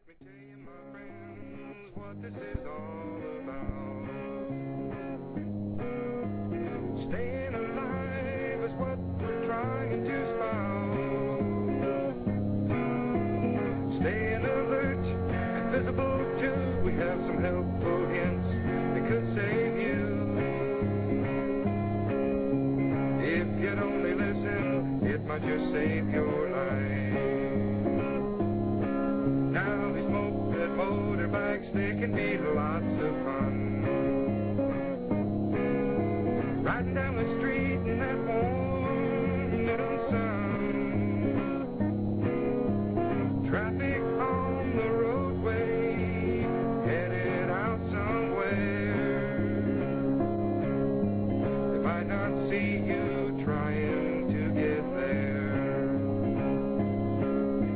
me tell you, my friends, what this is all about. Staying alive is what we're trying to spout. Staying alert and visible too. We have some helpful hints that could save you. If you'd only listen, it might just save your life. Now these moped motorbikes, they can be lots of fun. Riding down the street in that warm noon sun. Traffic on the roadway, headed out somewhere. They might not see you trying to get there.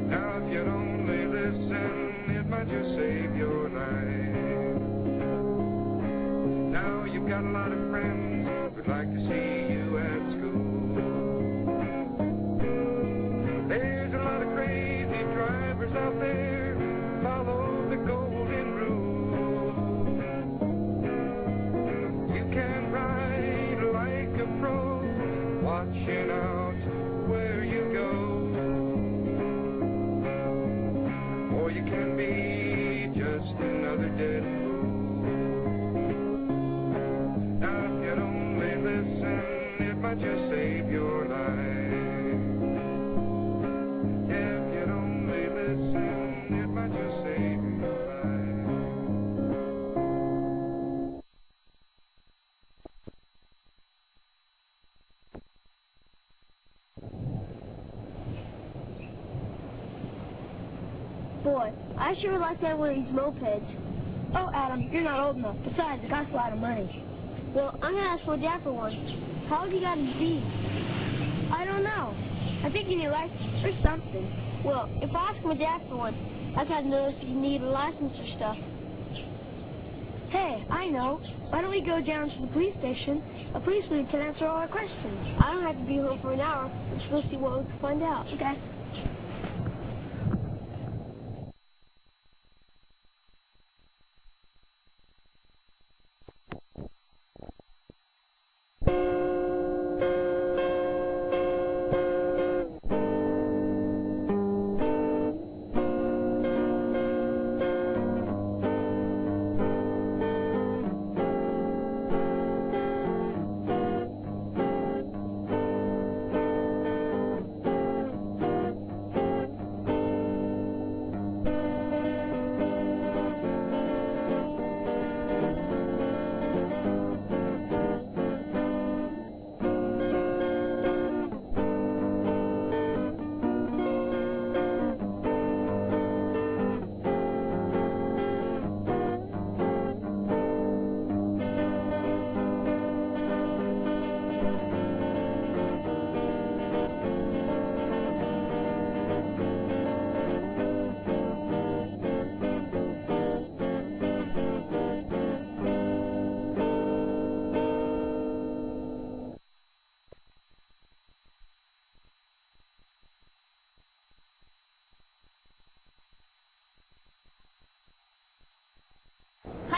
Now if you'd only listen, it might just save your life. Now you've got a lot of friends who'd like to see you at school. There's a lot of crazy drivers out there who follow the golden rule. You can ride like a pro, watching out where you go. Or you can be just another dead fool. Now if you'd only listen, it might just save your life. Yeah, if you'd only listen, it might just save your life. Boy, I sure would like to have one of these mopeds. Oh, Adam, you're not old enough. Besides, it costs a lot of money. Well, I'm gonna ask my dad for one. How old you got to be? I don't know. I think you need a license or something. Well, if I ask my dad for one, I gotta know if you need a license or stuff. Hey, I know. Why don't we go down to the police station? A policeman can answer all our questions. I don't have to be home for an hour. Let's go see what we can find out. Okay.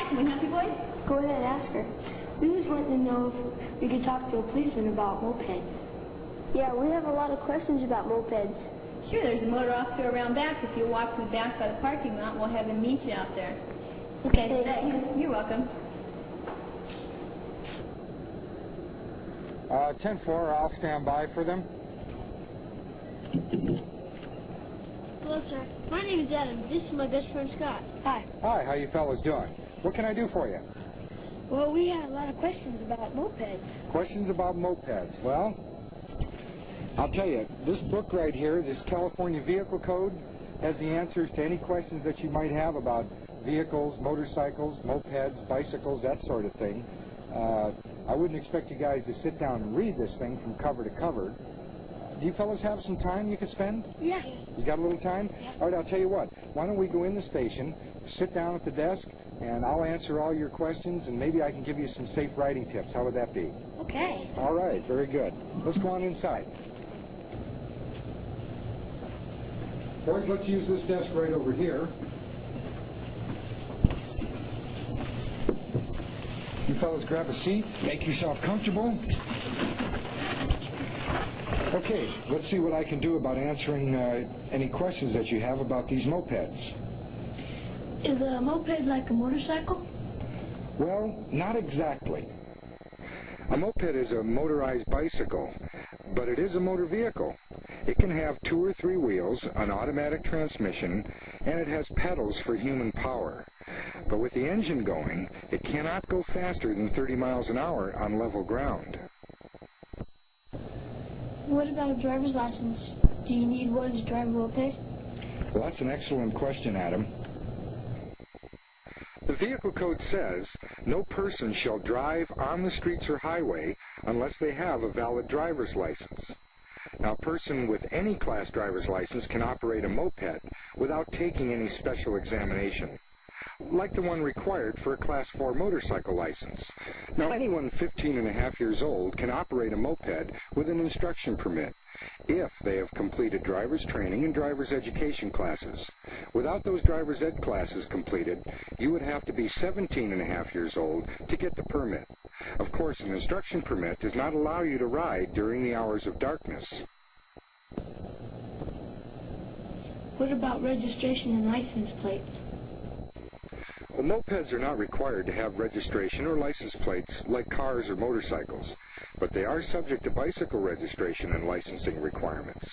Can we help you boys? Go ahead, ask her. We was wanting to know if we could talk to a policeman about mopeds. Yeah, we have a lot of questions about mopeds. Sure, there's a motor officer around back. If you walk to the back by the parking lot, we'll have him meet you out there. Okay, Thanks. You're welcome. 10-4, I'll stand by for them. Hello, sir. My name is Adam. This is my best friend, Scott. Hi. Hi, how you fellas doing? What can I do for you? Well, we had a lot of questions about mopeds. Questions about mopeds? Well, I'll tell you, this book right here, this California Vehicle Code, has the answers to any questions that you might have about vehicles, motorcycles, mopeds, bicycles, that sort of thing. I wouldn't expect you guys to sit down and read this thing from cover to cover. Do you fellas have some time you could spend? Yeah. You got a little time? Yeah. All right, I'll tell you what. Why don't we go in the station, sit down at the desk, and I'll answer all your questions, and maybe I can give you some safe riding tips. How would that be? Okay. All right, very good. Let's go on inside. Boys, let's use this desk right over here. fellas grab a seat, make yourself comfortable. Okay, let's see what I can do about answering any questions that you have about these mopeds. Is a moped like a motorcycle? Well, not exactly. A moped is a motorized bicycle, but it is a motor vehicle. It can have 2 or 3 wheels, an automatic transmission, and it has pedals for human power. But with the engine going, it cannot go faster than 30 miles an hour on level ground. What about a driver's license? Do you need one to drive a moped? Well, that's an excellent question, Adam. The vehicle code says no person shall drive on the streets or highway unless they have a valid driver's license. Now, a person with any class driver's license can operate a moped without taking any special examination, like the one required for a Class 4 motorcycle license. Now, anyone 15 and a half years old can operate a moped with an instruction permit if they have completed driver's training and driver's education classes. Without those driver's ed classes completed, you would have to be 17 and a half years old to get the permit. Of course, an instruction permit does not allow you to ride during the hours of darkness. What about registration and license plates? Well, mopeds are not required to have registration or license plates like cars or motorcycles, but they are subject to bicycle registration and licensing requirements.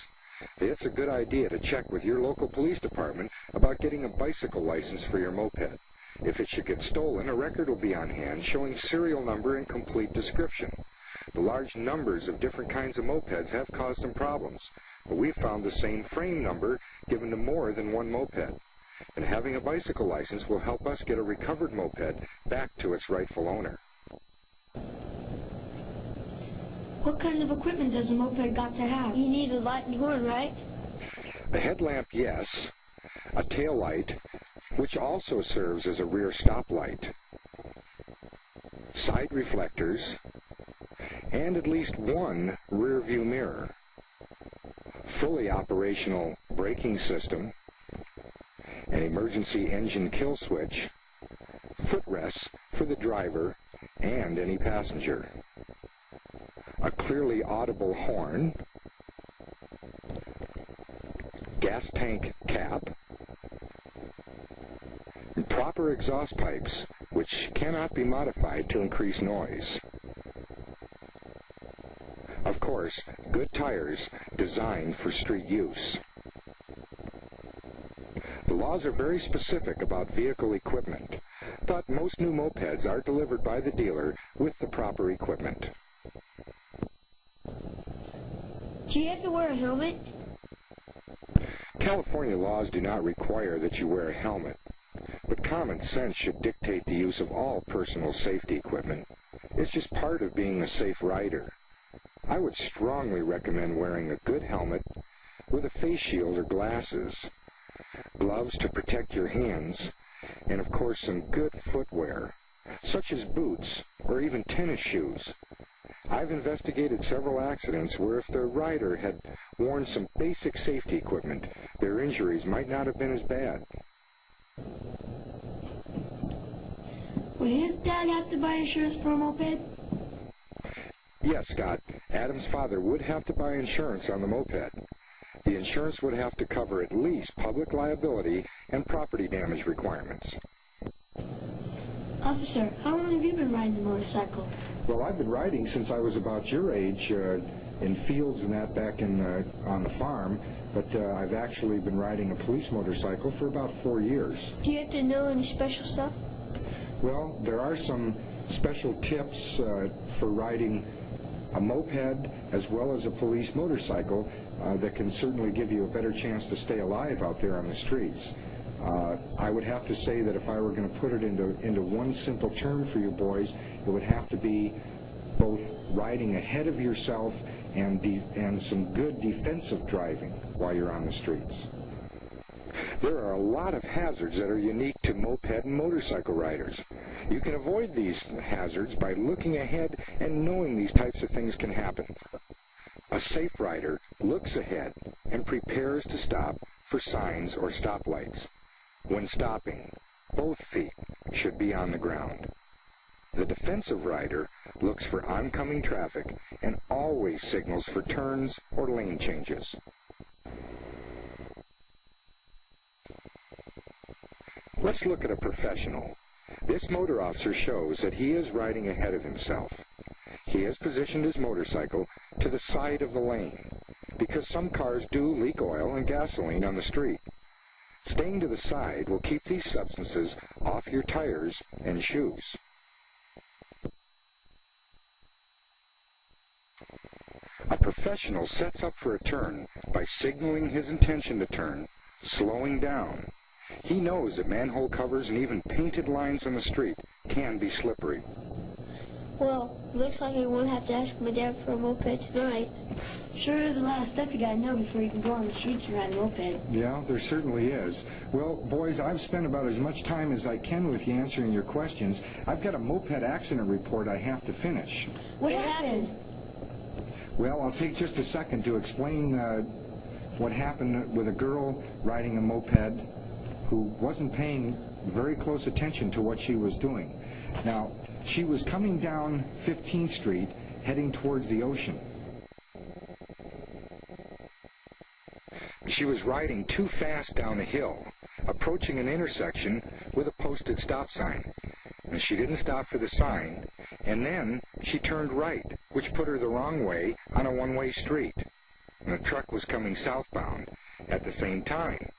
It's a good idea to check with your local police department about getting a bicycle license for your moped. If it should get stolen, a record will be on hand showing serial number and complete description. The large numbers of different kinds of mopeds have caused some problems, but we've found the same frame number given to more than one moped. And having a bicycle license will help us get a recovered moped back to its rightful owner. What kind of equipment does a moped got to have? You need a light and horn, right? A headlamp, yes. A tail light, which also serves as a rear stoplight. Side reflectors, and at least one rear view mirror. Fully operational braking system, an emergency engine kill switch, footrests for the driver and any passenger, a clearly audible horn, gas tank cap, and proper exhaust pipes which cannot be modified to increase noise. Of course, good tires designed for street use. The laws are very specific about vehicle equipment, but most new mopeds are delivered by the dealer with the proper equipment. Do you have to wear a helmet? California laws do not require that you wear a helmet, but common sense should dictate the use of all personal safety equipment. It's just part of being a safe rider. I would strongly recommend wearing a good helmet with a face shield or glasses, gloves to protect your hands, and of course some good footwear, such as boots or even tennis shoes. I've investigated several accidents where if the rider had worn some basic safety equipment, their injuries might not have been as bad. Would his dad have to buy insurance for a moped? Yes, Scott, Adam's father would have to buy insurance on the moped. The insurance would have to cover at least public liability and property damage requirements. Officer, how long have you been riding a motorcycle? Well, I've been riding since I was about your age, in fields and that back on the farm, but I've actually been riding a police motorcycle for about 4 years. Do you have to know any special stuff? Well, there are some special tips for riding a moped as well as a police motorcycle that can certainly give you a better chance to stay alive out there on the streets. I would have to say that if I were going to put it into one simple term for you boys, it would have to be both riding ahead of yourself and some good defensive driving while you're on the streets. There are a lot of hazards that are unique to moped and motorcycle riders. You can avoid these hazards by looking ahead and knowing these types of things can happen. A safe rider looks ahead and prepares to stop for signs or stoplights. When stopping, both feet should be on the ground. The defensive rider looks for oncoming traffic and always signals for turns or lane changes. Let's look at a professional. This motor officer shows that he is riding ahead of himself. He has positioned his motorcycle to the side of the lane because some cars do leak oil and gasoline on the street. Staying to the side will keep these substances off your tires and shoes. A professional sets up for a turn by signaling his intention to turn, slowing down. He knows that manhole covers and even painted lines on the street can be slippery. Well, looks like I won't have to ask my dad for a moped tonight. Sure is a lot of stuff you gotta know before you can go on the streets and ride a moped. Yeah, there certainly is. Well, boys, I've spent about as much time as I can with you answering your questions. I've got a moped accident report I have to finish. What happened? Well, I'll take just a second to explain what happened with a girl riding a moped who wasn't paying very close attention to what she was doing. Now, she was coming down 15th Street, heading towards the ocean. She was riding too fast down a hill, approaching an intersection with a posted stop sign. And she didn't stop for the sign, and then she turned right, which put her the wrong way on a one-way street. And the truck was coming southbound at the same time,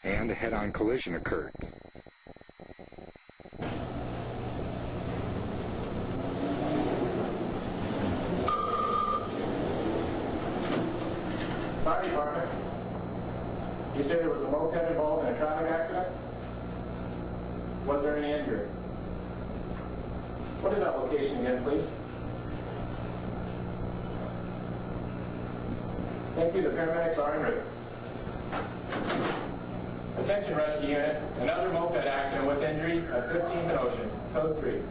and a head-on collision occurred. Fire department. You say there was a moped involved in a traffic accident? Was there any injury? What is that location again, please? Thank you. The paramedics are en route. Attention rescue unit. Another moped accident with injury at 15th and Ocean. Code 3.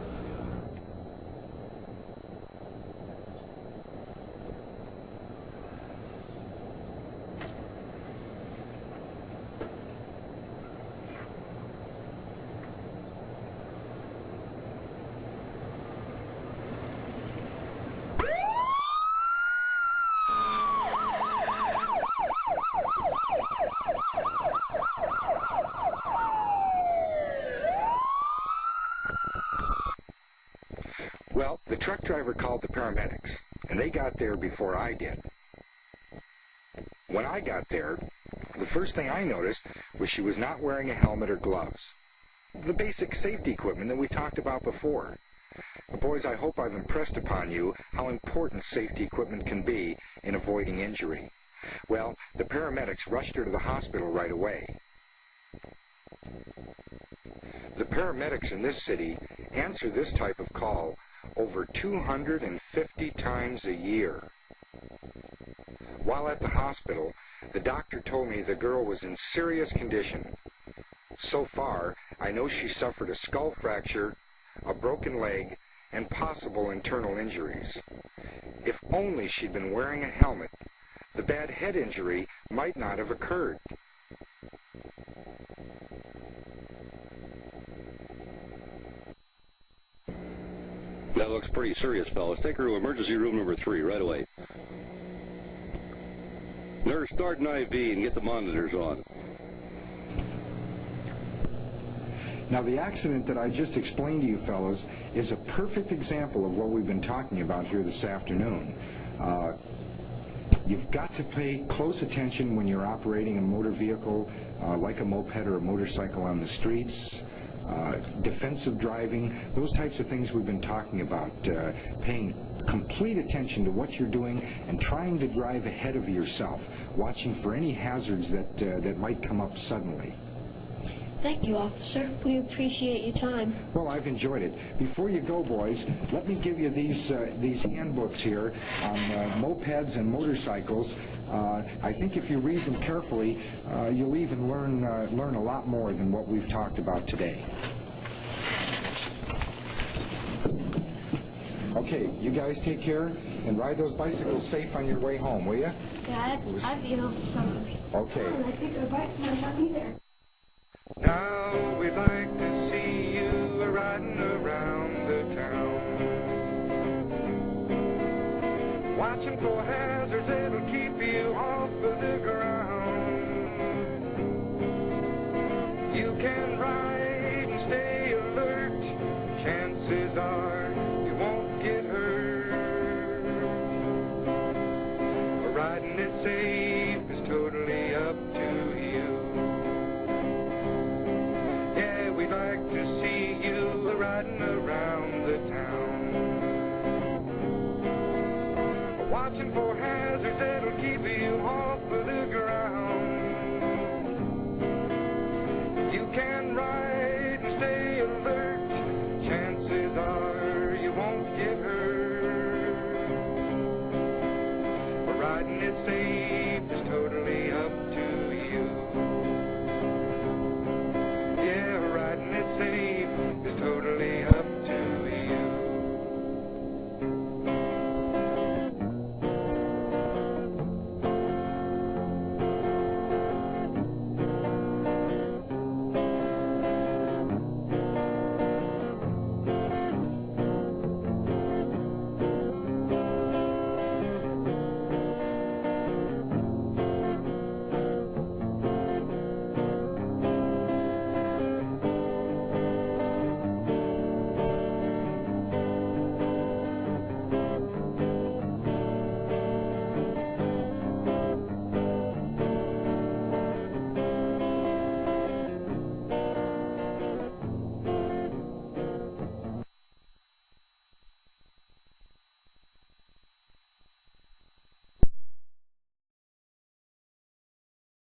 Well, the truck driver called the paramedics, and they got there before I did. When I got there, the first thing I noticed was she was not wearing a helmet or gloves. The basic safety equipment that we talked about before. Boys, I hope I've impressed upon you how important safety equipment can be in avoiding injury. Well, the paramedics rushed her to the hospital right away. The paramedics in this city answer this type of call over 250 times a year. While at the hospital, the doctor told me the girl was in serious condition. So far, I know she suffered a skull fracture, a broken leg, and possible internal injuries. If only she'd been wearing a helmet, the bad head injury might not have occurred. That looks pretty serious, fellas. Take her to emergency room number 3 right away. Nurse, start an IV and get the monitors on. Now, the accident that I just explained to you fellas is a perfect example of what we've been talking about here this afternoon. You've got to pay close attention when you're operating a motor vehicle like a moped or a motorcycle on the streets. Defensive driving, those types of things we've been talking about, paying complete attention to what you're doing and trying to drive ahead of yourself, watching for any hazards that might come up suddenly. Thank you, officer. We appreciate your time. Well, I've enjoyed it. Before you go, boys, let me give you these handbooks here on mopeds and motorcycles. I think if you read them carefully, you'll even learn a lot more than what we've talked about today. Okay, you guys take care and ride those bicycles safe on your way home, will you? Yeah, I'd be home for summer. Okay. I think our bikes might not be there. Now we'd like to see you riding around the town. watching for hazards that'll keep you off of the ground. You can ride and stay alert. Chances are you won't get hurt. Riding it safe is totally up to you. Yeah, we'd like to see you riding around the town. Watching for hazards that'll keep you off of the ground. You can ride and stay alert.